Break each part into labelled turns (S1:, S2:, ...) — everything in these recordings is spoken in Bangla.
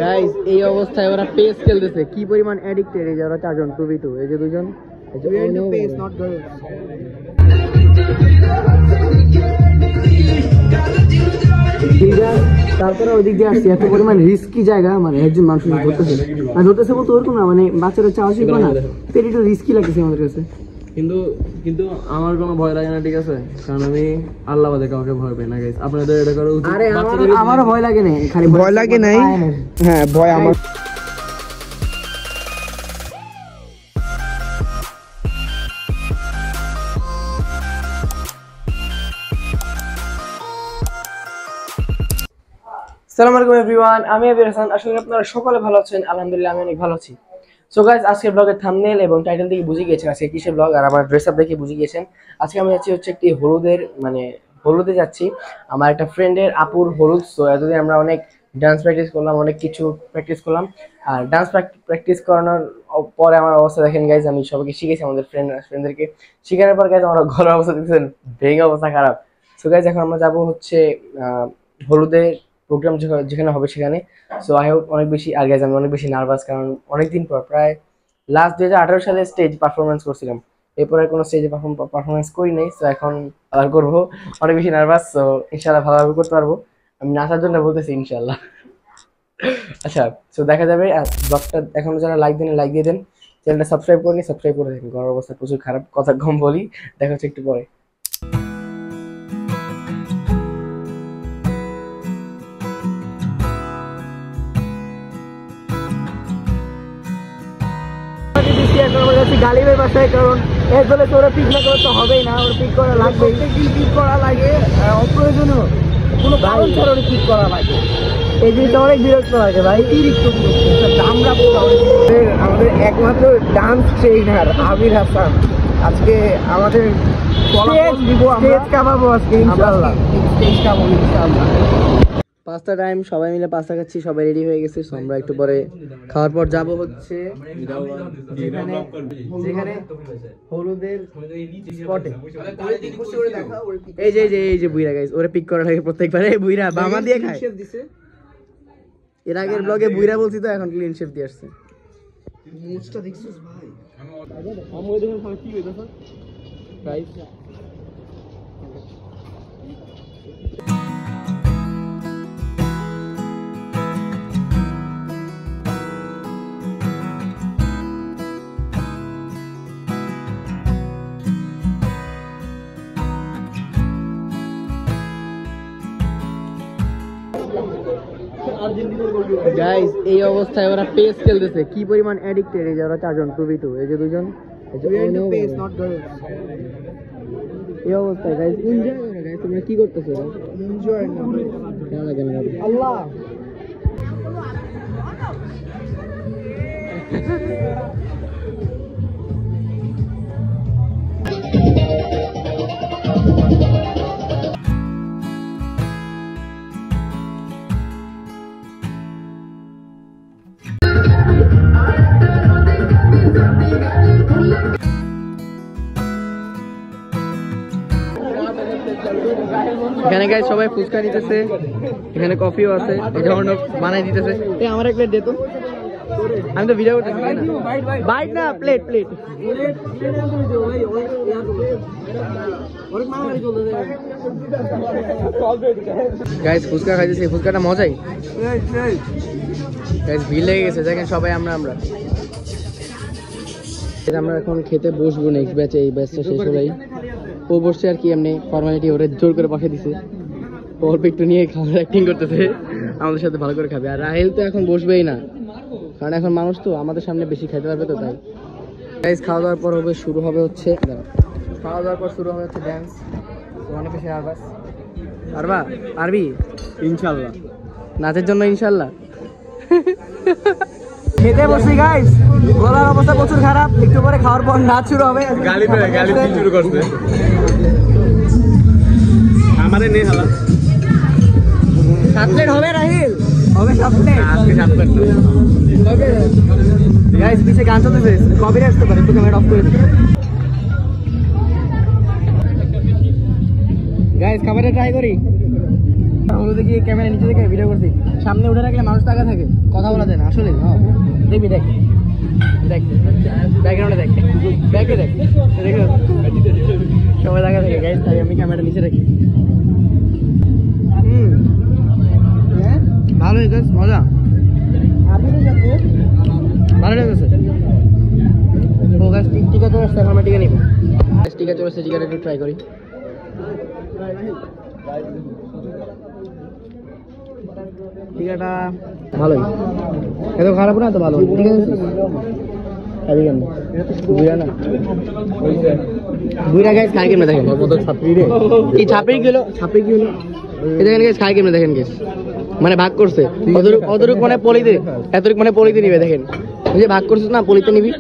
S1: গাইস এই অবস্থায় ওরা পেস খেলতেছে, কি পরিমাণ অ্যাডিক্টেড। এই যে ওরা চারজন 2v2, এই যে দুজন, এই যে পেস নট গার্লস। তারপরে ওই দিক দিয়ে আসছে, এত পরিমাণ রিস্কি জায়গা, মানে একজন মানুষ ধরতেছে ধরতেছে বলতে ওরকম না, মানে বাচ্চারা চাওয়া শিখবে না, তো একটু রিস্কি লাগতেছে আমাদের কাছে।
S2: কিন্তু আমার কোনো ভয় লাগে না, ঠিক আছে, কারণ আমি আল্লাহ বাদে কাউকে ভয় পাই না গাইস। আপনাদের এটা করা উচিত।
S1: আরে আমারও ভয় লাগে না, খালি
S3: ভয় লাগে নাই। হ্যাঁ ভয় আমার।
S1: আসসালামু আলাইকুম এভরিওয়ান, আমি আবির হাসান। আশা করি আপনারা সকলে ভালো আছেন। আলহামদুলিল্লাহ আমি অনেক ভালো আছি। সো গাইস, আজকের ব্লগের থাম্বনেল এবং টাইটেল দেখে বুঝে গিয়েছেন আজকে কিসের ব্লগ, আর আমার ড্রেস আপ দেখে বুঝে গিয়েছেন। আজকে আমি যাচ্ছি হচ্ছে একটি হলুদে যাচ্ছি, আমার একটা ফ্রেন্ডের আপুর হলুদ। সো এতদিন আমরা অনেক ডান্স প্র্যাকটিস করলাম, অনেক কিছু প্র্যাকটিস করলাম, আর ডান্স প্র্যাকটিস করানোর পরে আমার অবস্থা দেখেন গাইজ। আমি সবাইকে শিখেছি, আমাদের ফ্রেন্ডদেরকে শেখানোর পর গাইজ আমার ঘরের অবস্থা দেখছেন, ভেঙে অবস্থা খারাপ। সো গাইজ এখন আমরা যাবো হচ্ছে হলুদে প্রোগ্রাম যেখানে হবে সেখানে। সো আই হোপ অনেক বেশি, আর গাইজ আমি অনেক বেশি নার্ভাস, কারণ অনেকদিন পর, প্রায় লাস্ট 2018 সালে স্টেজ পারফরমেন্স করছিলাম, এরপরে কোনো স্টেজে পারফরমেন্স করি নাই। সো এখন আবার করবো, অনেক বেশি নার্ভাস। সো ইনশাল্লাহ ভালোভাবে করতে পারবো, আমি নাচার জন্য বলতেছি ইনশাল্লাহ। আচ্ছা, সো দেখা যাবে। ব্লগটা এখনো যারা লাইক দিয়ে দেন, চ্যানেলটা সাবস্ক্রাইব করেনি সাবস্ক্রাইব করে দেখেন। ঘরের অবস্থা প্রচুর খারাপ, কথা কম বলি, দেখা হচ্ছে একটু পরে। গালিবের বাসায়, কারণ এক দলে তো ওরা পিক না করে তো হবেই না, ওরা পিক করা লাগবে, পিক করা লাগে, অপ্রয়োজনীয় কোনো কারণ ছাড়া ওরা পিক করা লাগে। এই জিনিসটা অনেক বিরক্ত লাগে ভাই, অতিরিক্ত আমরা আমাদের একমাত্র ডান্স ট্রেনার আবির হাসান আজকে আমাদের স্টেজ কামাবো আজকে ইনশাআল্লাহ, স্টেজ কামাবো ইনশাআল্লাহ। 5টা টাইম, সবাই মিলে পাস্তা খাচ্ছি, সবাই রেডি হয়ে গেছে। আমরা একটু পরে খাওয়ার পর যাব হচ্ছে যেখানে হলুদের স্পটে। এই যে বুইরা গাইস, ওরে পিক করা লাগে প্রত্যেকবার। এই বুইরা বামা দিয়ে খায়, এর আগের ব্লগে বুইরা বলছি তো, এখন ক্লিন শেপ দিয়ে আসছে। মুছটা দেখছিস ভাই, আমি ওই দেখুন কি হইতাছে গাইস। গাইস এই অবস্থায় ওরা পেস খেলতেছে, কি পরিমাণ অ্যাডিক্টেড। এই যে ওরা চারজন 2v2, এই যে দুজন, পেস নট গার্লস। এই অবস্থায় গাইস এনজয় করো গাইস, তোমরা কি করতেছো? এনজয় না, কেন লাগে না আল্লাহ। এখানে গাইস সবাই ফুচকা নিতেছে, এখানে কফিও আছে, এই যে অর্ণব বানাই দিতেছে। এই আমার এক প্লেট দে তো, আমি তো ভিডিও করতেছি না। বাইট না, প্লেট গাইস ফুচকা খাইতেছি, ফুচকাটা মজাই গাইস। ভিড় লেগে গেছে দেখেন সবাই, আমরা এখন খেতে বসবো নেক্সট ব্যাচে। এই ব্যাচটা শেষ হলেই ও বসছে আর কি, এমনি ফর্মালিটি ওরা জোর করে বসে দিছে। অল্প একটু নিয়ে খাওয়ার অ্যাক্টিং করতেছে, আমাদের সাথে ভালো করে খাবে। আর রাহেল তো এখন বসবেই না, কারণ এখন মানুষ তো আমাদের সামনে বেশি খাইতে পারবে তো, তাই। গাইস খাওয়া দাওয়ার পর শুরু হবে হচ্ছে ড্যান্স। অনেক বেশি নার্ভাস। পারবি ইনশাল্লাহ, নাচের জন্য ইনশাল্লাহ। খেতে বসি গাইস, গলার অবস্থা প্রচুর খারাপ, একটু পরে খাওয়ার পর নাচ শুরু হবে। গালি শুরু করছে আমারে নেই হালা। 7 প্লেট হবে রাহিল, হবে 7 প্লেট আজকে, 7 প্লেট ওকে গাইস। পিছে গান চলতেছে, কপিরাইট আসতে পারে, একটু ক্যামেরা অফ করে দিন গাইস। খাবারটা ট্রাই করি। আমরা দেখি ক্যামেরা নিচে থেকে ভিডিও করছি, সামনে উঠে রাখলে মানুষ টাকা থাকে, কথা বলা যায় না আসলে। দেখবি দেখ দেখ ব্যাকগ্রাউন্ডে দেখ, ব্যাকে দেখ, দেখো সবাই টাকা থাকে গাইস, তাই আমি ক্যামেরা নিচে রাখি। ভালো হয়েছে, মজা ভালো লেগেছে। ও গাছ টিকা চলে আসছে, এখন আমরা টিকা নিব। টিকা চলে আসছে, টিকাটা একটু ট্রাই করি। টিকাটা ভালোই, এত খারাপ না, তো ভালো। ঠিক আছে, বুইরা গাইস খাই কেমনে দেখেন, এই ছাপড়ি গেলো, ছাপড়ি কি হলো এই দেখেন গাইস, খাই কেমনে দেখেন গাইস, মানে ভাগ করছে অতটুক মানে পলিতে, এতটুক মানে পলিতে নিবে। দেখেন ওই যে ভাগ করছিস না, পলিতে নিবি।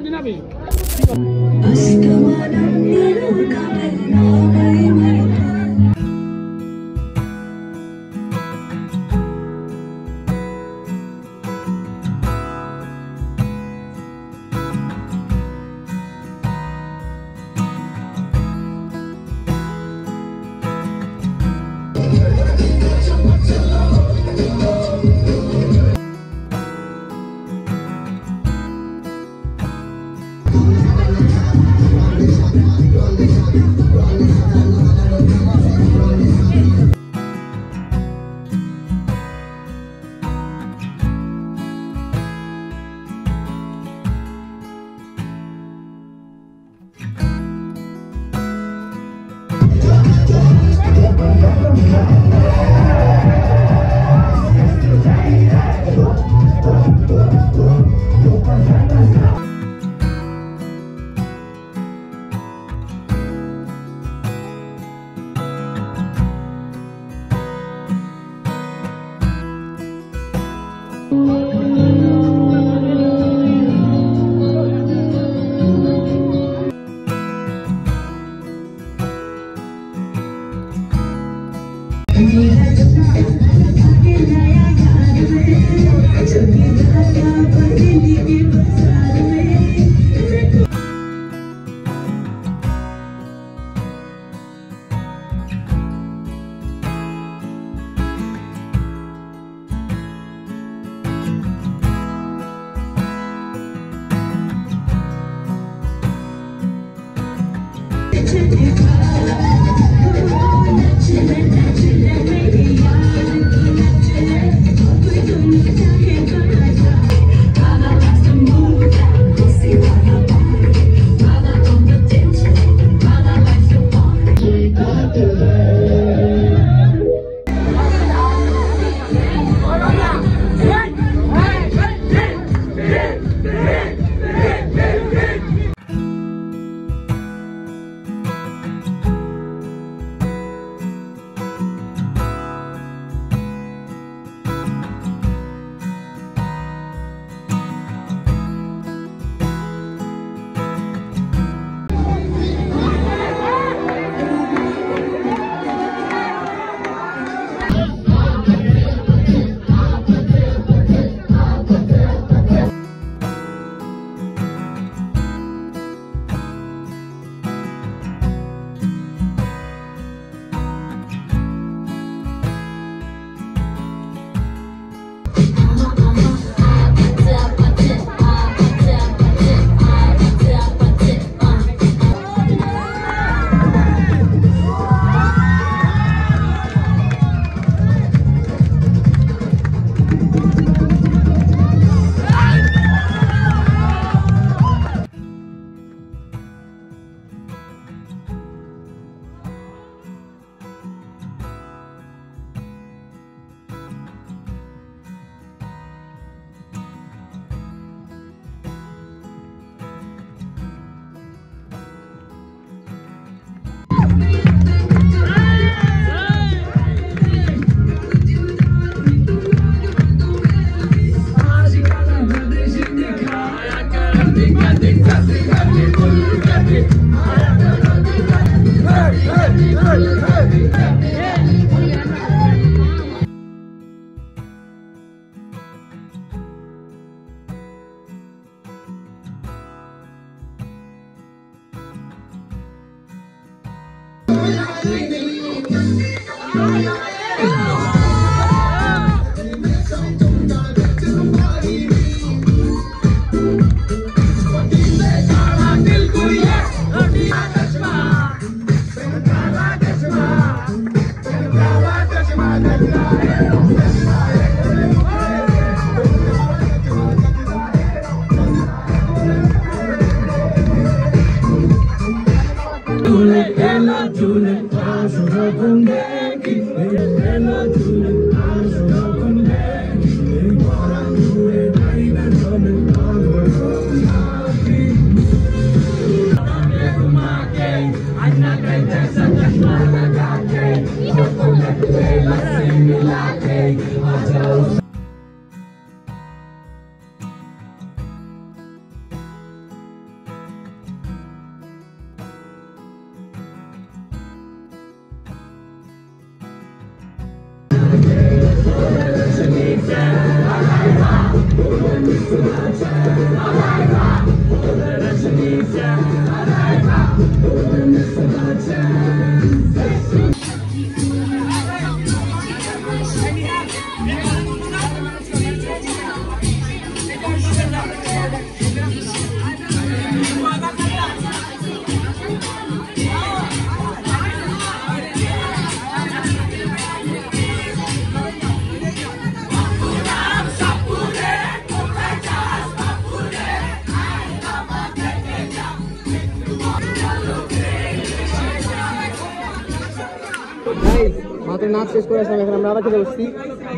S1: মাত্র নাচ শেষ করে আসলাম, এখন আমরা আবার খেতে বসছি।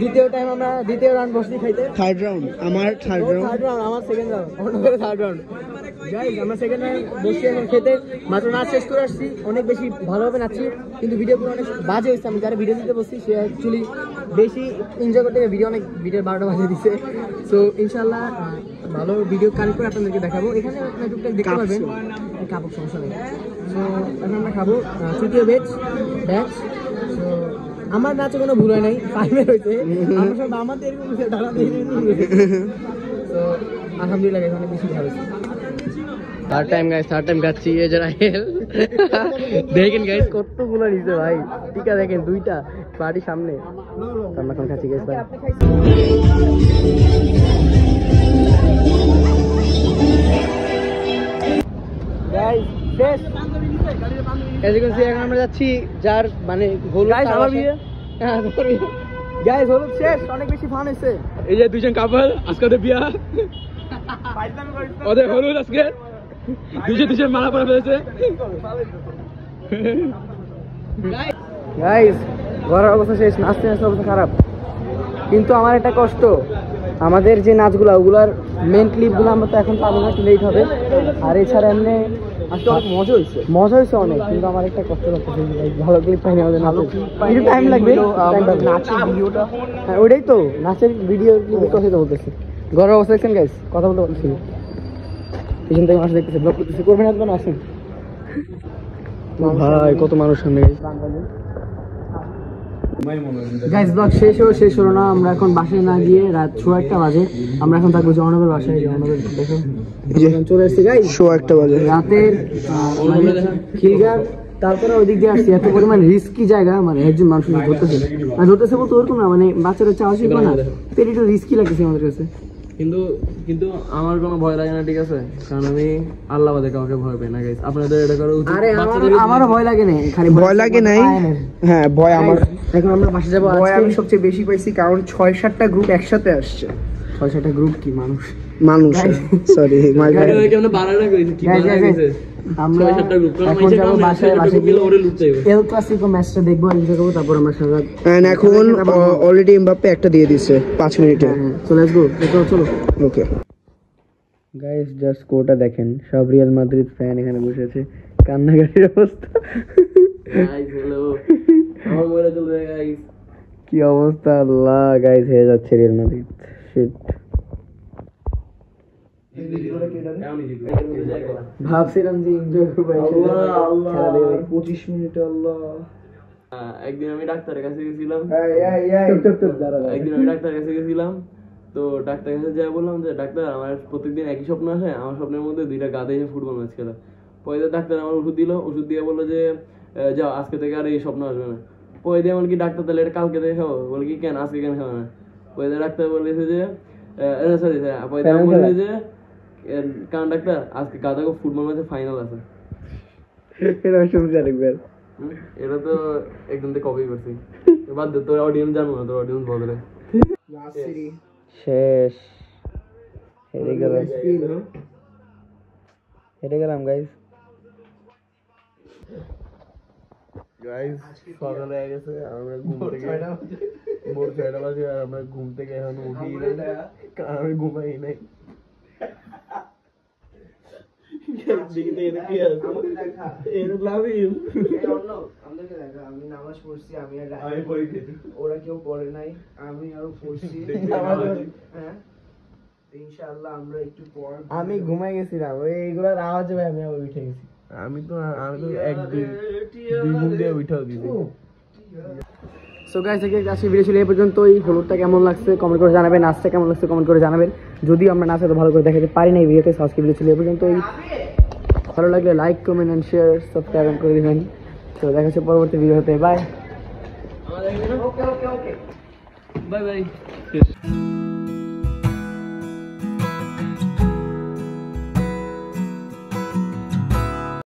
S1: দ্বিতীয় রাউন্ড বসছি খাইতে।
S3: থার্ড রাউন্ড আমার থার্ড রাউন্ড
S1: আমার সেকেন্ড রাউন্ড, অন্য করে থার্ড রাউন্ড। গাইস আমরা সেকেন্ড রাউন্ড বসছি এখন খেতে। মাত্র নাচ শেষ করে আসছি, অনেক বেশি ভালোভাবে নাচছি, কিন্তু ভিডিওগুলো অনেক বাজে হয়েছে। আমি যারা ভিডিও দিতে বসছি সে অ্যাকচুয়ালি বেশি এনজয় করতে ভিডিও 12টা বাজে দিচ্ছে। সো ইনশাল্লাহ ভালো ভিডিও কালেক্ট করে আপনাদেরকে দেখাবো। এখানে আপনার টুকটাক দেখতে পারবেন, কাপড় সমস্যা নেই। সো এখন আমরা খাবো তৃতীয় ব্যাচ। সো আমার নাচে কোনো ভুল হয় নাই, ফাইভের হয়েছে। আমরা সব আমাদের এরকম তো আলহামদুলিল্লাহ অনেক বেশি ভালো হয়েছে। থার্ড টাইম খাচ্ছি। এই যে রাহেল দেখেন গাইস কতগুলো নিছে ভাই, টিকা দেখেন 2টা পার্টি সামনে। আমরা এখন খাচ্ছি গাইস। এখন আমরা যাচ্ছি যার মানে হলুদ শেষ, অনেক বেশি ফান হয়েছে।
S2: এই যে দুইজন কাপল আজকে ওদের বিয়া, ওদের হলুদ আজকে দুজন মালা পরে ফেলেছে।
S1: গাইস ঘরের অবস্থা শেষ, নাচতে নাচতে অবস্থা খারাপ। কিন্তু আমার একটা কষ্ট, আমাদের যে নাচগুলো ওগুলার মেন ক্লিপগুলো আমরা তো এখন পাবো না, একটু লেট হবে। আর এছাড়া এমনি আসলে অনেক মজা হয়েছে অনেক, কিন্তু আমার একটা কষ্ট লাগতেছে, ভালো ক্লিপ পাইনি আমাদের নাচের, একটু টাইম লাগবে। নাচের ভিডিওটা, হ্যাঁ ওইটাই তো, নাচের ভিডিও কথা তো বলতেছি। ঘরের অবস্থা দেখছেন গাইস, কথা বলতে বলছি, পিছন থেকে মানুষ দেখতেছে, ব্লগ করতেছে, করবেন একজন আসেন ভাই, কত মানুষ সামনে গাইস। ব্লগ শেষ হলো না, আমরা এখন বাসায় না গিয়ে রাত 1:15 বাজে, আমরা এখন থাকবো জওয়ানগর বাসায়। জওয়ানগর দেখো চলে আসছি গাইস, 1:15 বাজে রাতের খিলগার। তারপরে ওই দিক দিয়ে আসছি, এত পরিমাণ রিস্কি জায়গা, মানে একজন মানুষ ধরতেছে বলতে ওরকম না, মানে বাচ্চারা চাওয়া শিখবে না, তো একটু রিস্কি লাগতেছে আমাদের কাছে।
S2: কিন্তু আমার কোনো ভয় লাগে না, ঠিক আছে, কারণ আমি আল্লাহ বাদে কাউকে ভয় পাই না গাইস। আপনাদের এটা করা উচিত।
S1: আরে আমারও ভয় লাগে না, খালি
S3: ভয় লাগে নাই। হ্যাঁ ভয় আমার,
S1: এখন আমরা বাসে যাবো।
S3: ভয় আমি সবচেয়ে বেশি পাইছি কারণ 6-7টা গ্রুপ একসাথে আসছে।
S1: 6-7টা গ্রুপ কি মানুষ
S3: সরি
S1: আমরা এখন যাবো বাসায়, এল ক্লাসিকো ম্যাচটা দেখবো, এনজয় করবো, তারপর আমরা সারা
S3: এখন অলরেডি এমবাপ্পে একটা দিয়ে দিছে 5 মিনিটে।
S1: চলে আসবো, চলো।
S3: ওকে
S1: গাইস জাস্ট স্কোরটা দেখেন, সব রিয়াল মাদ্রিদ ফ্যান এখানে বসে আছে, কান্নাকাটির অবস্থা। কি অবস্থা আল্লাহ, গাইস হয়ে যাচ্ছে রিয়াল মাদ্রিদ, শিট। ভাবছিলাম যে এনজয় করবো,
S3: 25 মিনিট। আল্লাহ
S2: একদিন আমি ডাক্তারের কাছে গেছিলাম, তো ডাক্তারের কাছে যাই বললাম যে ডাক্তার আমার প্রত্যেকদিন একই স্বপ্ন আসে, আমার স্বপ্নের মধ্যে 2টা গাধা এসে ফুটবল ম্যাচ খেলা। পরে ডাক্তার আমার ওষুধ দিল, ওষুধ দিয়ে বললো যে যাও আজকে থেকে আর এই স্বপ্ন আসবে না। পরে দিয়ে এমন কি ডাক্তার তাহলে এটা কালকে থেকে খাবো, বলে কি কেন আজকে কেন খাবো না। পরে ডাক্তার বলেছে যে সরি পরে বলেছে যে কারণ ডাক্তার আজকে গাধা ফুটবল ম্যাচে ফাইনাল আছে। এটা তো একদম কপি করছি। বাদ দে, তোর অডিয়েন্স জানো না, তোর অডিয়েন্স বদলে।
S1: শেষ, হেরে গেলাম, হেরে গেলাম গাইস।
S2: গাইস সকাল হয়ে গেছে, আমরা ঘুম থেকে ভোর 6টা বাজে, আর আমরা ঘুম থেকে এখন উঠি নাই, কারণ আমি ঘুমাই নাই।
S3: আমি নামাজ পড়ছি, আমি আর ওরা কেউ পড়ে নাই, আমি আরো পড়ছি। হ্যাঁ ইনশাআল্লাহ আমরা একটু পর।
S1: আমি ঘুমাই গেছিলাম, ওই এইগুলোর আওয়াজে ভাই আমি আবার উঠে গেছি।
S2: আমি তো একদিন 2 ঘুম দিয়ে উঠাও দিছি।
S1: সো গাইস, আজকে ভিডিও ছিল এই পর্যন্তই। হলুদটা কেমন লাগছে কমেন্ট করে জানাবেন, নাচটা কেমন লাগছে কমেন্ট করে জানাবেন। যদিও আমরা নাচ এত ভালো করে দেখাতে পারি না এই ভিডিওতে। আজকে ভিডিও ছিল এই পর্যন্তই। ভালো লাগলে like comment and share subscribe করে দিবেন। তো দেখা হচ্ছে পরবর্তী ভিডিওতে। Bye
S2: bye by.